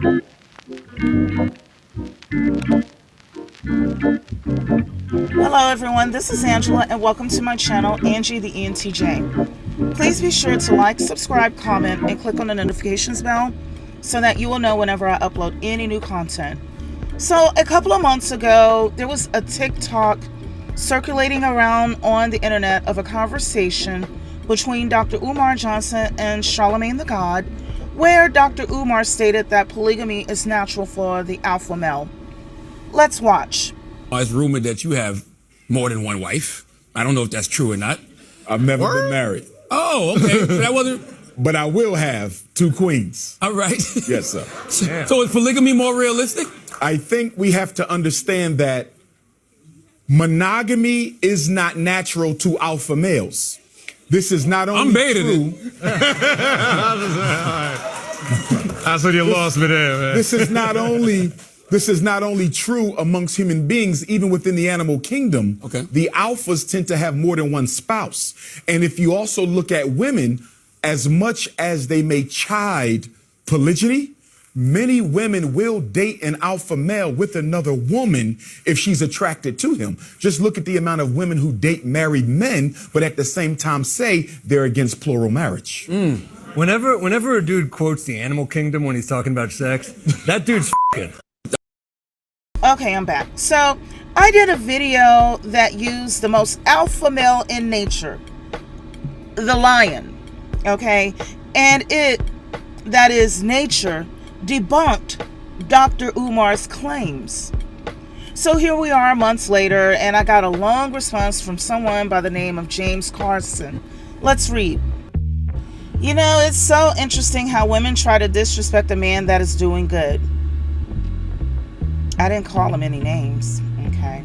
Hello everyone, this is Angela and welcome to my channel, Angie the ENTJ. Please be sure to like, subscribe, comment, and click on the notifications bell so that you will know whenever I upload any new content. So a couple of months ago, there was a TikTok circulating around on the internet of a conversation between Dr. Umar Johnson and Charlemagne the God, where Dr. Umar stated that polygamy is natural for the alpha male. Let's watch. It's rumored that you have more than one wife. I don't know if that's true or not. I've never been married. Oh, okay. So that wasn't. But I will have 2 queens. All right. Yes, sir. So is polygamy more realistic? I think we have to understand that monogamy is not natural to alpha males. This is not only I'm baited true. That's what you lost me there, man. This is not only true amongst human beings, even within the animal kingdom. Okay. The alphas tend to have more than one spouse. And if you also look at women, as much as they may chide polygyny, many women will date an alpha male with another woman if she's attracted to him. Just look at the amount of women who date married men, but at the same time say they're against plural marriage. Whenever a dude quotes the animal kingdom when he's talking about sex, that dude's f***ing. Okay, I'm back. So I did a video that used the most alpha male in nature, the lion, okay? And that is nature, debunked Dr. Umar's claims. So here we are months later, and I got a long response from someone by the name of James Carson. Let's read. You know, it's so interesting how women try to disrespect a man that is doing good. I didn't call him any names, okay?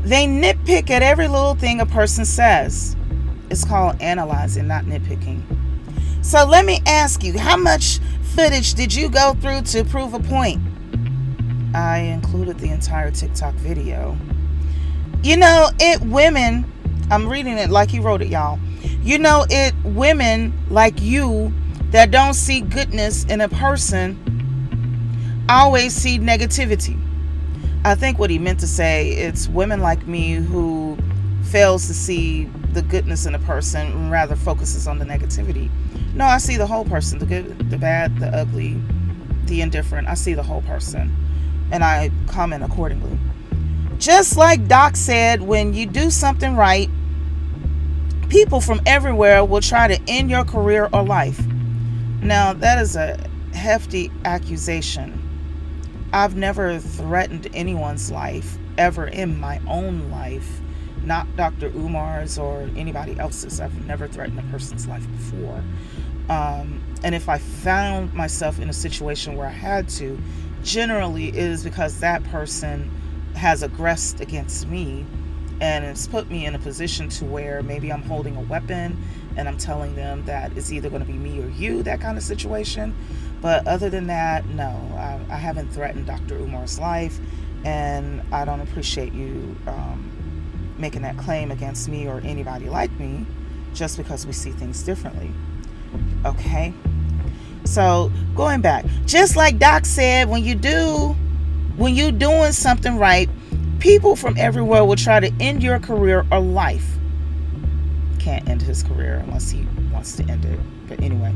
They nitpick at every little thing a person says. It's called analyzing, not nitpicking. So let me ask you, how much footage did you go through to prove a point? I included the entire TikTok video. You know, women, I'm reading it like he wrote it, y'all. You know, women like you that don't see goodness in a person always see negativity. I think what he meant to say, it's women like me who fails to see the goodness in a person and rather focuses on the negativity. No, I see the whole person, the good, the bad, the ugly, the indifferent. I see the whole person, and I comment accordingly. Just like Doc said, when you do something right, people from everywhere will try to end your career or life. Now, that is a hefty accusation. I've never threatened anyone's life ever in my own life, not Dr. Umar's or anybody else's. I've never threatened a person's life before. And if I found myself in a situation where I had to, generally it is because that person has aggressed against me and it's put me in a position to where maybe I'm holding a weapon and I'm telling them that it's either going to be me or you, that kind of situation. But other than that, no, I haven't threatened Dr. Umar's life, and I don't appreciate you making that claim against me or anybody like me just because we see things differently. Okay? So, going back, just like Doc said, when you're doing something right, people from everywhere will try to end your career or life. Can't end his career unless he wants to end it. But anyway,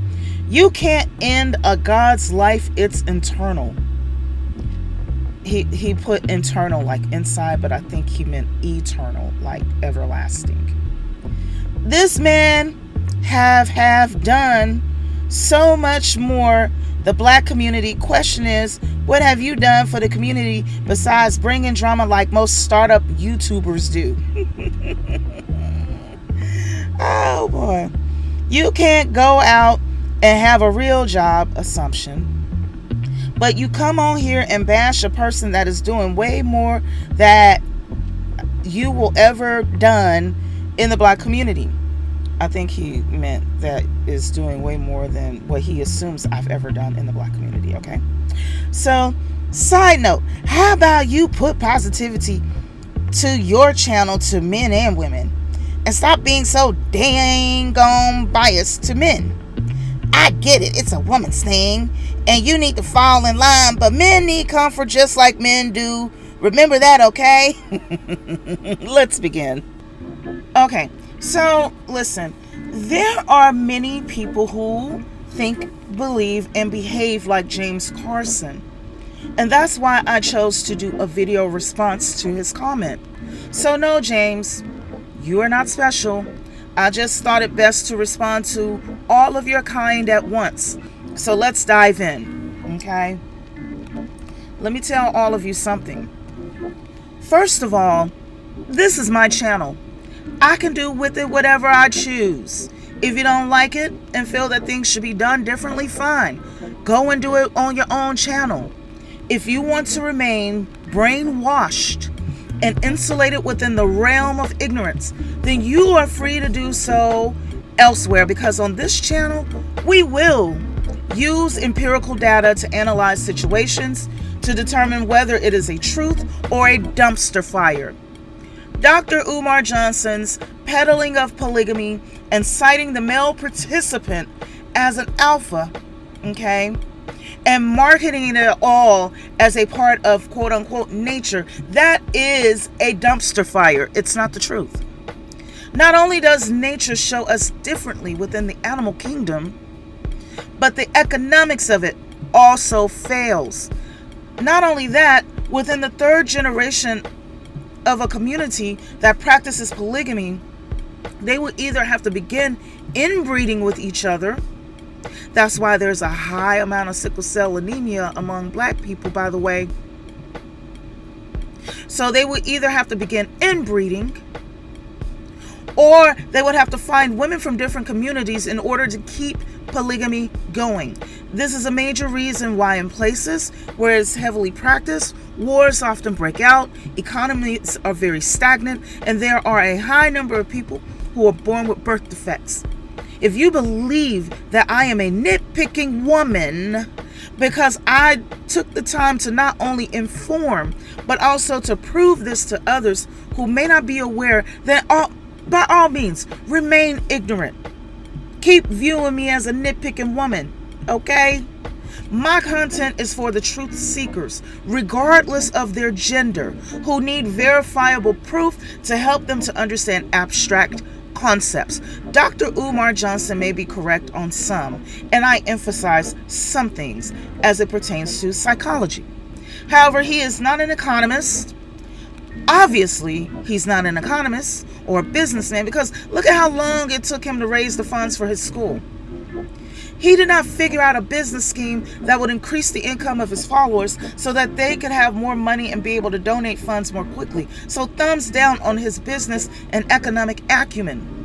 you can't end a God's life. It's internal. He put internal like inside, but I think he meant eternal, like everlasting. This man have done so much more. The black community question is, what have you done for the community besides bringing drama like most startup YouTubers do? Oh boy. You can't go out and have a real job, assumption, but you come on here and bash a person that is doing way more that you will ever done in the black community. I think he meant that is doing way more than what he assumes I've ever done in the black community, okay? So, side note, how about you put positivity to your channel to men and women and stop being so dang on biased to men? I get it. It's a woman's thing. And you need to fall in line. But men need comfort just like men do. Remember that, okay? Let's begin. Okay, so listen. There are many people who think, believe, and behave like James Carson. And that's why I chose to do a video response to his comment. So no, James, you are not special. I just thought it best to respond to all of your kind at once. So let's dive in, okay? Let me tell all of you something. First of all, this is my channel. I can do with it whatever I choose. If you don't like it and feel that things should be done differently, fine. Go and do it on your own channel. If you want to remain brainwashed and insulated within the realm of ignorance, then you are free to do so elsewhere, because on this channel, we will use empirical data to analyze situations to determine whether it is a truth or a dumpster fire. Dr. Umar Johnson's peddling of polygamy and citing the male participant as an alpha, okay, and marketing it all as a part of quote-unquote nature, that is a dumpster fire. It's not the truth. Not only does nature show us differently within the animal kingdom, but the economics of it also fails. Not only that, within the third generation of a community that practices polygamy, they will either have to begin inbreeding with each other. That's why there's a high amount of sickle cell anemia among black people, by the way. So they would either have to begin inbreeding, or they would have to find women from different communities in order to keep polygamy going. This is a major reason why in places where it's heavily practiced, wars often break out, economies are very stagnant, and there are a high number of people who are born with birth defects. If you believe that I am a nitpicking woman because I took the time to not only inform, but also to prove this to others who may not be aware, then by all means, remain ignorant. Keep viewing me as a nitpicking woman, okay? My content is for the truth seekers, regardless of their gender, who need verifiable proof to help them to understand abstract concepts. Dr. Umar Johnson may be correct on some, and I emphasize some things as it pertains to psychology. However, he is not an economist. Obviously, he's not an economist or a businessman, because look at how long it took him to raise the funds for his school. He did not figure out a business scheme that would increase the income of his followers so that they could have more money and be able to donate funds more quickly. So thumbs down on his business and economic acumen.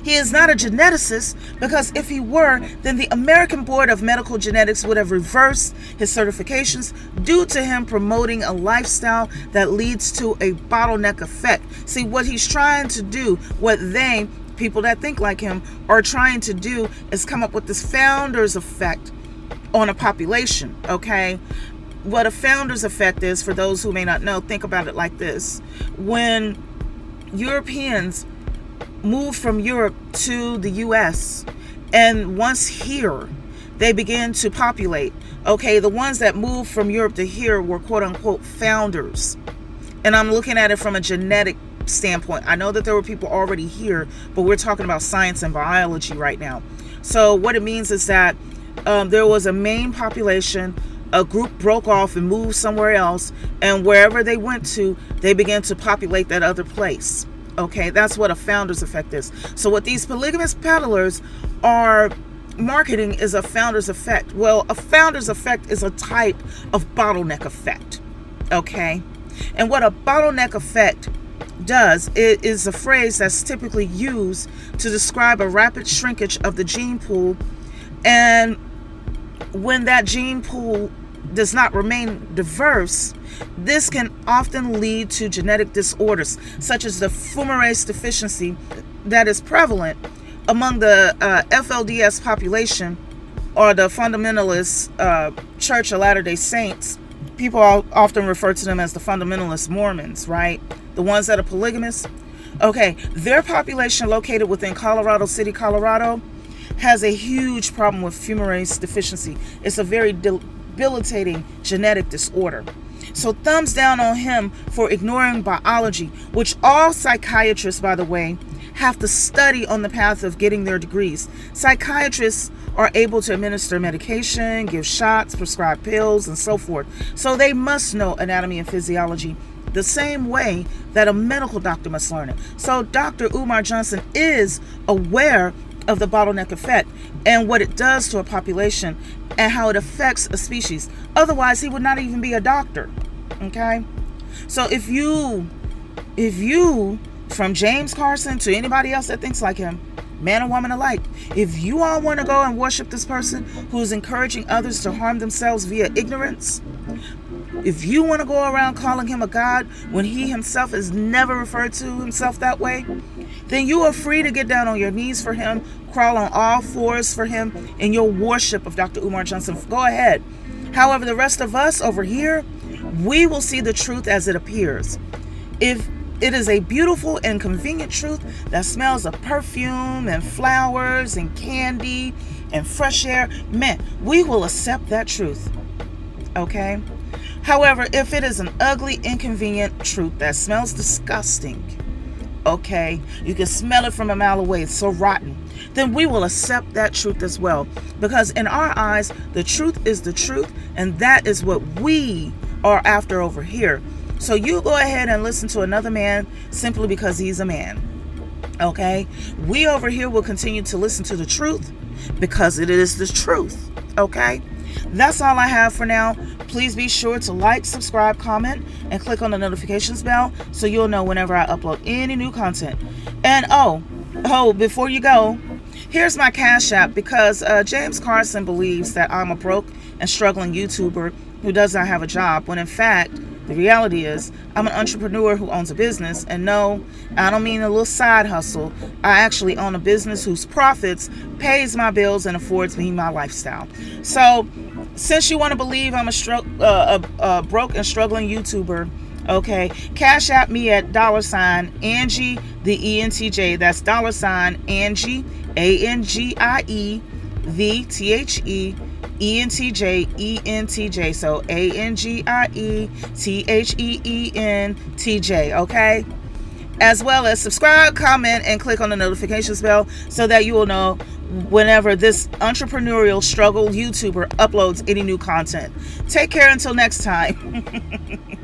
He is not a geneticist, because if he were, then the American Board of Medical Genetics would have reversed his certifications due to him promoting a lifestyle that leads to a bottleneck effect. See, what he's trying to do, what people that think like him are trying to do, is come up with this founder's effect on a population, okay? What a founder's effect is, for those who may not know, think about it like this. When Europeans moved from Europe to the US, and once here, they began to populate, okay? The ones that moved from Europe to here were quote-unquote founders. And I'm looking at it from a genetic standpoint. I know that there were people already here, but we're talking about science and biology right now. So what it means is that there was a main population, a group broke off and moved somewhere else, and wherever they went to, they began to populate that other place. Okay, that's what a founder's effect is. So what these polygamous peddlers are marketing is a founder's effect. Well, a founder's effect is a type of bottleneck effect. Okay, and what a bottleneck effect does, it is a phrase that's typically used to describe a rapid shrinkage of the gene pool, and when that gene pool does not remain diverse, this can often lead to genetic disorders such as the fumarase deficiency that is prevalent among the FLDS population, or the fundamentalist Church of Latter-day Saints. People often refer to them as the fundamentalist Mormons, right? The ones that are polygamists. Okay, their population located within Colorado City, Colorado, has a huge problem with fumarase deficiency. It's a very debilitating genetic disorder. So thumbs down on him for ignoring biology, which all psychiatrists, by the way, have to study on the path of getting their degrees. Psychiatrists are able to administer medication, give shots, prescribe pills, and so forth. So they must know anatomy and physiology the same way that a medical doctor must learn it. So Dr. Umar Johnson is aware of the bottleneck effect and what it does to a population and how it affects a species. Otherwise, he would not even be a doctor. Okay? So if you, from James Carson to anybody else that thinks like him, man or woman alike, if you all want to go and worship this person who is encouraging others to harm themselves via ignorance, if you want to go around calling him a god when he himself has never referred to himself that way, then you are free to get down on your knees for him, crawl on all fours for him in your worship of Dr. Umar Johnson. Go ahead. However, the rest of us over here, we will see the truth as it appears. If it is a beautiful and convenient truth that smells of perfume and flowers and candy and fresh air, man, we will accept that truth. Okay? However, if it is an ugly, inconvenient truth that smells disgusting, okay, you can smell it from a mile away, it's so rotten, then we will accept that truth as well. Because in our eyes, the truth is the truth, and that is what we are after over here. So you go ahead and listen to another man simply because he's a man. Okay? We over here will continue to listen to the truth because it is the truth. Okay? That's all I have for now. Please be sure to like, subscribe, comment, and click on the notifications bell so you'll know whenever I upload any new content. And before you go, here's my Cash App, because James Carson believes that I'm a broke and struggling YouTuber who does not have a job, when in fact, the reality is I'm an entrepreneur who owns a business. And no, I don't mean a little side hustle. I actually own a business whose profits pays my bills and affords me my lifestyle. So since you want to believe I'm a broke and struggling YouTuber, okay, Cash App me at $Angie the ENTJ. That's $Angie ANGIE the THE ENTJ ENTJ. So ANGIE THEENTJ. As well as subscribe, comment, and click on the notifications bell so that you will know whenever this entrepreneurial struggle YouTuber uploads any new content. Take care until next time.